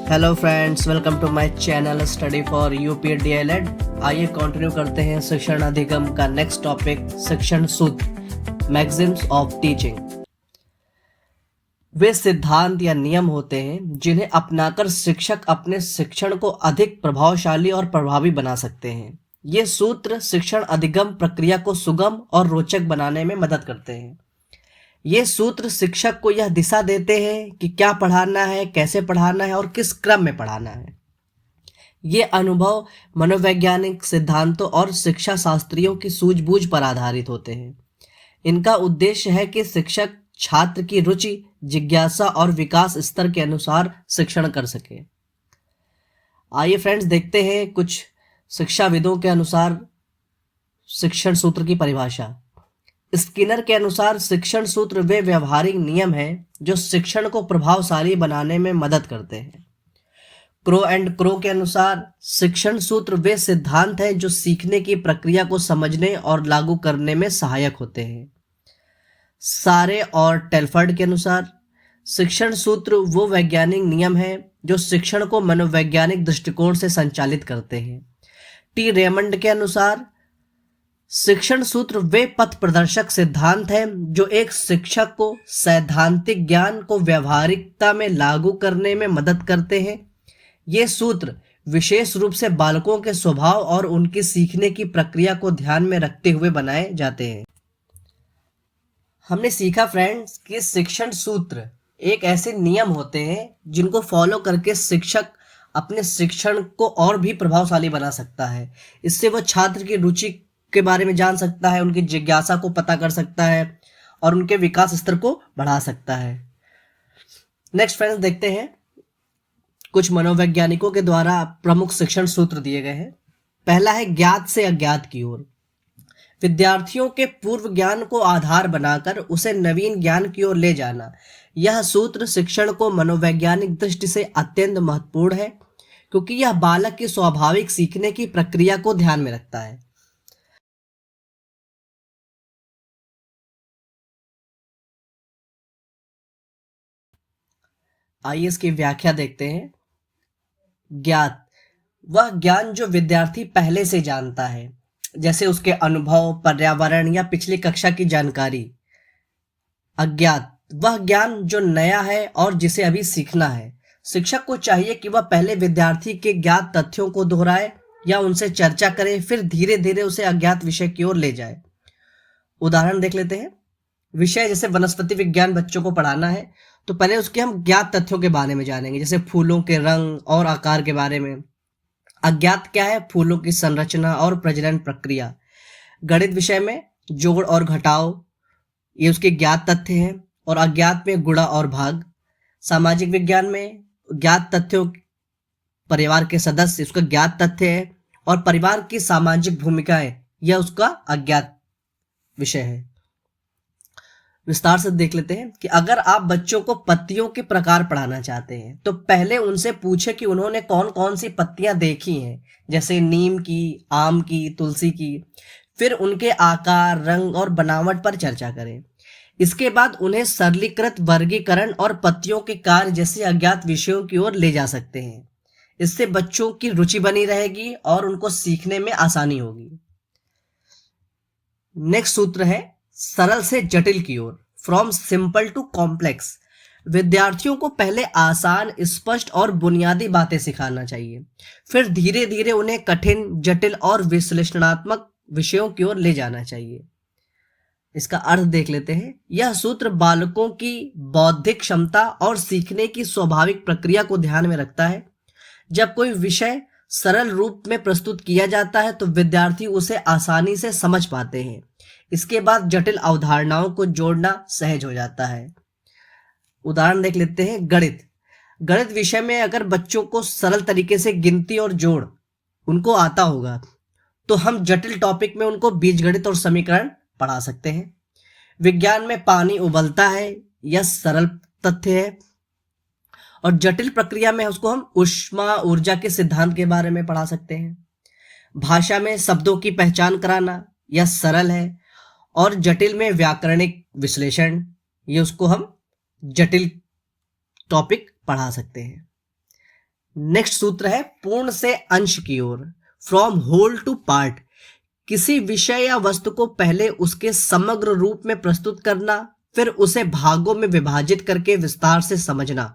Hello friends, welcome to my channel study for UP DElEd. आइए continue करते हैं शिक्षण अधिगम का नेक्स्ट टॉपिक, शिक्षण सूत्र, मैक्सिम्स ऑफ टीचिंग। वे सिद्धांत या नियम होते हैं जिन्हें अपनाकर शिक्षक अपने शिक्षण को अधिक प्रभावशाली और प्रभावी बना सकते हैं। ये सूत्र शिक्षण अधिगम प्रक्रिया को सुगम और रोचक बनाने में मदद करते हैं। ये सूत्र शिक्षक को यह दिशा देते हैं कि क्या पढ़ाना है, कैसे पढ़ाना है और किस क्रम में पढ़ाना है। ये अनुभव मनोवैज्ञानिक सिद्धांतों और शिक्षा शास्त्रियों की सूझबूझ पर आधारित होते हैं। इनका उद्देश्य है कि शिक्षक छात्र की रुचि, जिज्ञासा और विकास स्तर के अनुसार शिक्षण कर सके। आइए फ्रेंड्स, देखते हैं कुछ शिक्षाविदों के अनुसार शिक्षण सूत्र की परिभाषा। स्किनर के अनुसार शिक्षण सूत्र वे व्यवहारिक नियम हैं जो शिक्षण को प्रभावशाली बनाने में मदद करते हैं। क्रो एंड क्रो के अनुसार शिक्षण सूत्र वे सिद्धांत हैं जो सीखने की प्रक्रिया को समझने और लागू करने में सहायक होते हैं। सारे और टेलफर्ड के अनुसार शिक्षण सूत्र वो वैज्ञानिक नियम हैं जो शिक्षण को मनोवैज्ञानिक दृष्टिकोण से संचालित करते हैं। टी रेमंड के अनुसार शिक्षण सूत्र वे पथ प्रदर्शक सिद्धांत हैं जो एक शिक्षक को सैद्धांतिक ज्ञान को व्यावहारिकता में लागू करने में मदद करते हैं। ये सूत्र विशेष रूप से बालकों के स्वभाव और उनकी सीखने की प्रक्रिया को ध्यान में रखते हुए बनाए जाते हैं। हमने सीखा फ्रेंड्स कि शिक्षण सूत्र एक ऐसे नियम होते हैं जिनको फॉलो करके शिक्षक अपने शिक्षण को और भी प्रभावशाली बना सकता है। इससे वह छात्र की रुचि के बारे में जान सकता है, उनकी जिज्ञासा को पता कर सकता है और उनके विकास स्तर को बढ़ा सकता है। नेक्स्ट फ्रेंड्स, देखते हैं कुछ मनोवैज्ञानिकों के द्वारा प्रमुख शिक्षण सूत्र दिए गए हैं। पहला है ज्ञात से अज्ञात की ओर। विद्यार्थियों के पूर्व ज्ञान को आधार बनाकर उसे नवीन ज्ञान की ओर ले जाना। यह सूत्र शिक्षण को मनोवैज्ञानिक दृष्टि से अत्यंत महत्वपूर्ण है क्योंकि यह बालक की स्वाभाविक सीखने की प्रक्रिया को ध्यान में रखता है। आइए इसकी व्याख्या देखते हैं। ज्ञात वह ज्ञान जो विद्यार्थी पहले से जानता है, जैसे उसके अनुभव, पर्यावरण या पिछली कक्षा की जानकारी। अज्ञात वह ज्ञान जो नया है और जिसे अभी सीखना है। शिक्षक को चाहिए कि वह पहले विद्यार्थी के ज्ञात तथ्यों को दोहराए या उनसे चर्चा करे, फिर धीरे धीरे उसे अज्ञात विषय की ओर ले जाए। उदाहरण देख लेते हैं। विषय जैसे वनस्पति विज्ञान बच्चों को पढ़ाना है तो पहले उसके हम ज्ञात तथ्यों के बारे में जानेंगे, जैसे फूलों के रंग और आकार के बारे में। अज्ञात क्या है? फूलों की संरचना और प्रजनन प्रक्रिया। गणित विषय में जोड़ और घटाव, ये उसके ज्ञात तथ्य हैं, और अज्ञात में गुणा और भाग। सामाजिक विज्ञान में ज्ञात तथ्यों, परिवार के सदस्य उसका ज्ञात तथ्य है, और परिवार की सामाजिक भूमिकाएं यह उसका अज्ञात विषय है। विस्तार से देख लेते हैं कि अगर आप बच्चों को पत्तियों के प्रकार पढ़ाना चाहते हैं तो पहले उनसे पूछे कि उन्होंने कौन कौन सी पत्तियां देखी हैं, जैसे नीम की, आम की, तुलसी की। फिर उनके आकार, रंग और बनावट पर चर्चा करें। इसके बाद उन्हें सरलीकृत वर्गीकरण और पत्तियों के कार्य जैसे अज्ञात विषयों की ओर ले जा सकते हैं। इससे बच्चों की रुचि बनी रहेगी और उनको सीखने में आसानी होगी। नेक्स्ट सूत्र है सरल से जटिल की ओर, फ्रॉम सिंपल टू कॉम्प्लेक्स। विद्यार्थियों को पहले आसान, स्पष्ट और बुनियादी बातें सिखाना चाहिए, फिर धीरे धीरे उन्हें कठिन, जटिल और विश्लेषणात्मक विषयों की ओर ले जाना चाहिए। इसका अर्थ देख लेते हैं। यह सूत्र बालकों की बौद्धिक क्षमता और सीखने की स्वाभाविक प्रक्रिया को ध्यान में रखता है। जब कोई विषय सरल रूप में प्रस्तुत किया जाता है तो विद्यार्थी उसे आसानी से समझ पाते हैं। इसके बाद जटिल अवधारणाओं को जोड़ना सहज हो जाता है। उदाहरण देख लेते हैं। गणित विषय में अगर बच्चों को सरल तरीके से गिनती और जोड़ उनको आता होगा तो हम जटिल टॉपिक में उनको बीजगणित और समीकरण पढ़ा सकते हैं। विज्ञान में पानी उबलता है, यह सरल तथ्य है, और जटिल प्रक्रिया में उसको हम ऊष्मा ऊर्जा के सिद्धांत के बारे में पढ़ा सकते हैं। भाषा में शब्दों की पहचान कराना, यह सरल है, और जटिल में व्याकरणिक विश्लेषण, ये उसको हम जटिल टॉपिक पढ़ा सकते हैं। नेक्स्ट सूत्र है पूर्ण से अंश की ओर, फ्रॉम होल टू पार्ट। किसी विषय या वस्तु को पहले उसके समग्र रूप में प्रस्तुत करना, फिर उसे भागों में विभाजित करके विस्तार से समझना।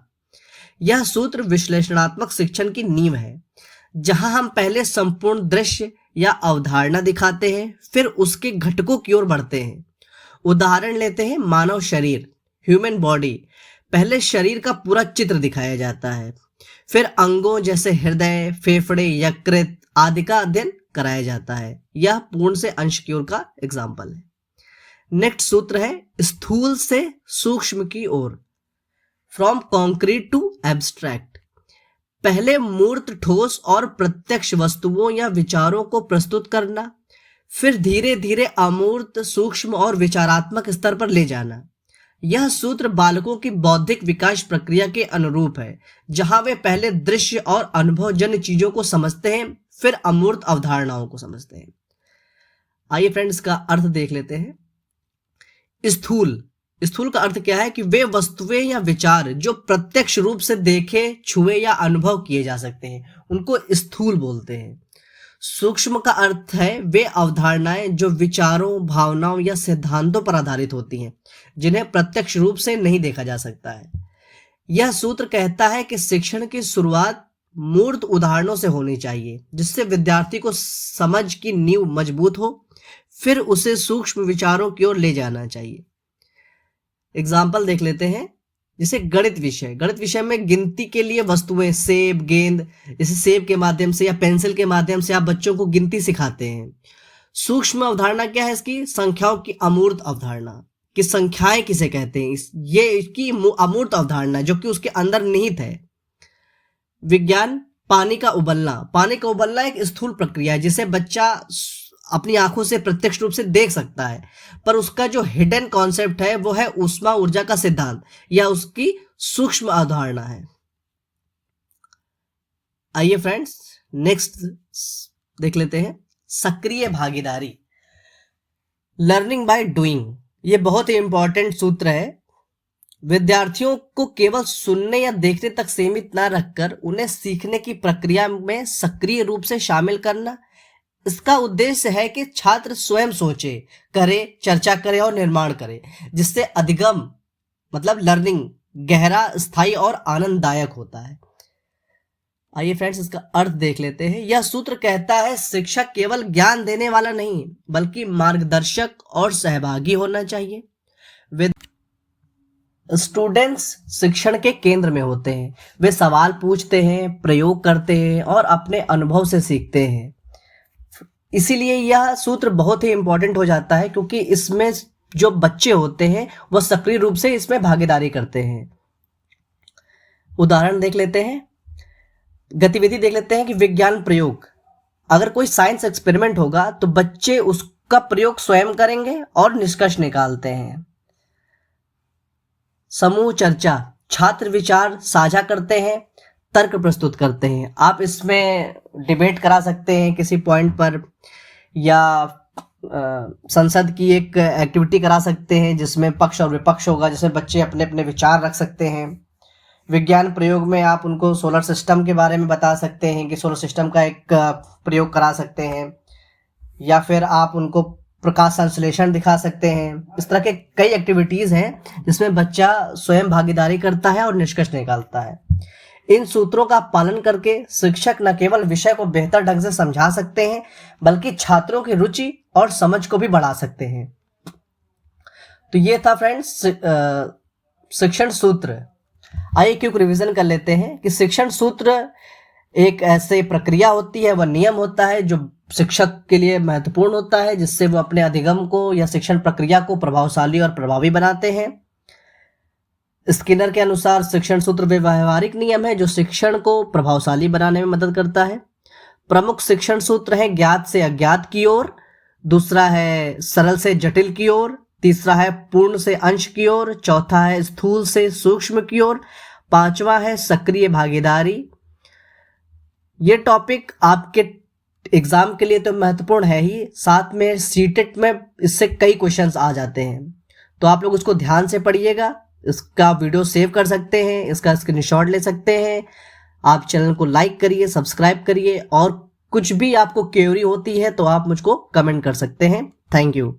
यह सूत्र विश्लेषणात्मक शिक्षण की नींव है, जहां हम पहले संपूर्ण दृश्य या अवधारणा दिखाते हैं, फिर उसके घटकों की ओर बढ़ते हैं। उदाहरण लेते हैं मानव शरीर, ह्यूमन बॉडी। पहले शरीर का पूरा चित्र दिखाया जाता है, फिर अंगों जैसे हृदय, फेफड़े, यकृत आदि का अध्ययन कराया जाता है। यह पूर्ण से अंश की ओर का एग्जाम्पल है। नेक्स्ट सूत्र है स्थूल से सूक्ष्म की ओर, फ्रॉम कॉन्क्रीट टू एब्स्ट्रैक्ट। पहले मूर्त, ठोस और प्रत्यक्ष वस्तुओं या विचारों को प्रस्तुत करना, फिर धीरे धीरे अमूर्त, सूक्ष्म और विचारात्मक स्तर पर ले जाना। यह सूत्र बालकों की बौद्धिक विकास प्रक्रिया के अनुरूप है, जहां वे पहले दृश्य और अनुभवजन्य चीजों को समझते हैं, फिर अमूर्त अवधारणाओं को समझते हैं। आइए फ्रेंड्स, इसका अर्थ देख लेते हैं। स्थूल, स्थूल का अर्थ क्या है कि वे वस्तुएं या विचार जो प्रत्यक्ष रूप से देखे, छुए या अनुभव किए जा सकते हैं, उनको स्थूल बोलते हैं। सूक्ष्म का अर्थ है वे अवधारणाएं जो विचारों, भावनाओं या सिद्धांतों पर आधारित होती हैं, जिन्हें प्रत्यक्ष रूप से नहीं देखा जा सकता है। यह सूत्र कहता है कि शिक्षण की शुरुआत मूर्त उदाहरणों से होनी चाहिए, जिससे विद्यार्थी को समझ की नींव मजबूत हो, फिर उसे सूक्ष्म विचारों की ओर ले जाना चाहिए। एग्जाम्पल देख लेते हैं, जैसे गणित विषय। गणित विषय में गिनती के लिए वस्तुएं, सेब, गेंद, जैसे सेब के माध्यम से या पेंसिल के माध्यम से आप बच्चों को गिनती सिखाते हैं। सूक्ष्म अवधारणा क्या है इसकी? संख्याओं की अमूर्त अवधारणा, कि संख्याएं किसे कहते हैं, ये इसकी अमूर्त अवधारणा जो कि उसके अंदर निहित है। विज्ञान, पानी का उबलना। पानी का उबलना एक स्थूल प्रक्रिया है, जिसे बच्चा अपनी आंखों से प्रत्यक्ष रूप से देख सकता है, पर उसका जो हिडन कॉन्सेप्ट है वो है ऊष्मा ऊर्जा का सिद्धांत, या उसकी सूक्ष्म अवधारणा है। आइए फ्रेंड्स, नेक्स्ट देख लेते हैं सक्रिय भागीदारी, लर्निंग बाय डूइंग। ये बहुत ही इंपॉर्टेंट सूत्र है। विद्यार्थियों को केवल सुनने या देखने तक सीमित ना रखकर उन्हें सीखने की प्रक्रिया में सक्रिय रूप से शामिल करना। इसका उद्देश्य है कि छात्र स्वयं सोचे, करे, चर्चा करे और निर्माण करे, जिससे अधिगम मतलब लर्निंग गहरा, स्थायी और आनंददायक होता है। आइए फ्रेंड्स, इसका अर्थ देख लेते हैं। यह सूत्र कहता है शिक्षक केवल ज्ञान देने वाला नहीं, बल्कि मार्गदर्शक और सहभागी होना चाहिए। स्टूडेंट्स शिक्षण के केंद्र में होते हैं। वे सवाल पूछते हैं, प्रयोग करते हैं और अपने अनुभव से सीखते हैं। इसीलिए यह सूत्र बहुत ही इंपॉर्टेंट हो जाता है, क्योंकि इसमें जो बच्चे होते हैं वह सक्रिय रूप से इसमें भागीदारी करते हैं। उदाहरण देख लेते हैं, गतिविधि देख लेते हैं कि विज्ञान प्रयोग। अगर कोई साइंस एक्सपेरिमेंट होगा तो बच्चे उसका प्रयोग स्वयं करेंगे और निष्कर्ष निकालते हैं। समूह चर्चा, छात्र विचार साझा करते हैं, तर्क प्रस्तुत करते हैं। आप इसमें डिबेट करा सकते हैं किसी पॉइंट पर, या संसद की एक एक्टिविटी करा सकते हैं जिसमें पक्ष और विपक्ष होगा, जिसमें बच्चे अपने अपने विचार रख सकते हैं। विज्ञान प्रयोग में आप उनको सोलर सिस्टम के बारे में बता सकते हैं कि सोलर सिस्टम का एक प्रयोग करा सकते हैं, या फिर आप उनको प्रकाश संश्लेषण दिखा सकते हैं। इस तरह के कई एक्टिविटीज़ हैं जिसमें बच्चा स्वयं भागीदारी करता है और निष्कर्ष निकालता है। इन सूत्रों का पालन करके शिक्षक न केवल विषय को बेहतर ढंग से समझा सकते हैं, बल्कि छात्रों की रुचि और समझ को भी बढ़ा सकते हैं। तो ये था फ्रेंड्स शिक्षण सूत्र। आइए क्विक रिवीजन कर लेते हैं कि शिक्षण सूत्र एक ऐसे प्रक्रिया होती है, वह नियम होता है जो शिक्षक के लिए महत्वपूर्ण होता है, जिससे वो अपने अधिगम को या शिक्षण प्रक्रिया को प्रभावशाली और प्रभावी बनाते हैं। स्किनर के अनुसार शिक्षण सूत्र वे व्यवहारिक नियम है जो शिक्षण को प्रभावशाली बनाने में मदद करता है। प्रमुख शिक्षण सूत्र है ज्ञात से अज्ञात की ओर, दूसरा है सरल से जटिल की ओर, तीसरा है पूर्ण से अंश की ओर, चौथा है स्थूल से सूक्ष्म की ओर, पांचवा है सक्रिय भागीदारी। ये टॉपिक आपके एग्जाम के लिए तो महत्वपूर्ण है ही, साथ में सीटेट में इससे कई क्वेश्चंस आ जाते हैं, तो आप लोग उसको ध्यान से पढ़िएगा। इसका वीडियो सेव कर सकते हैं, इसका स्क्रीनशॉट ले सकते हैं, आप चैनल को लाइक करिए, सब्सक्राइब करिए और कुछ भी आपको क्वेरी होती है तो आप मुझको कमेंट कर सकते हैं। Thank you.